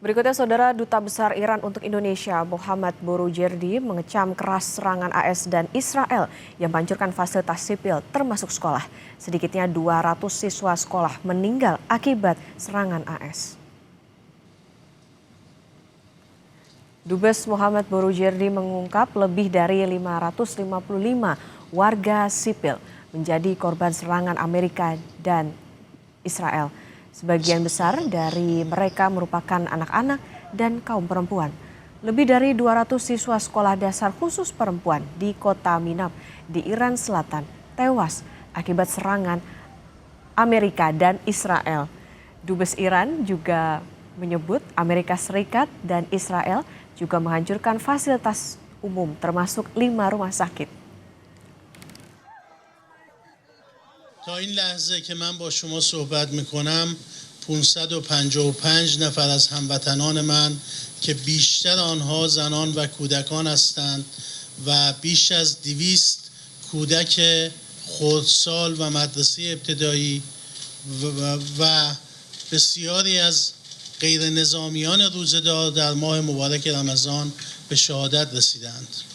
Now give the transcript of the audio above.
Berikutnya, Saudara, Duta Besar Iran untuk Indonesia, Mohammad Boroujerdi, mengecam keras serangan AS dan Israel yang menghancurkan fasilitas sipil termasuk sekolah. Sedikitnya 200 siswa sekolah meninggal akibat serangan AS. Dubes Mohammad Boroujerdi mengungkap lebih dari 555 warga sipil menjadi korban serangan Amerika dan Israel. Sebagian besar dari mereka merupakan anak-anak dan kaum perempuan. Lebih dari 200 siswa sekolah dasar khusus perempuan di kota Minab di Iran Selatan tewas akibat serangan Amerika dan Israel. Dubes Iran juga menyebut Amerika Serikat dan Israel juga menghancurkan fasilitas umum termasuk 5 rumah sakit. تا این لحظه که من با شما صحبت میکنم 555 نفر از هموطنان من که بیشتر آنها زنان و کودکان هستند و بیش از 200 کودک خردسال و مدرسه ابتدایی و بسیاری از غیر نظامیان روزه‌دار در ماه مبارک رمضان به شهادت رسیدند.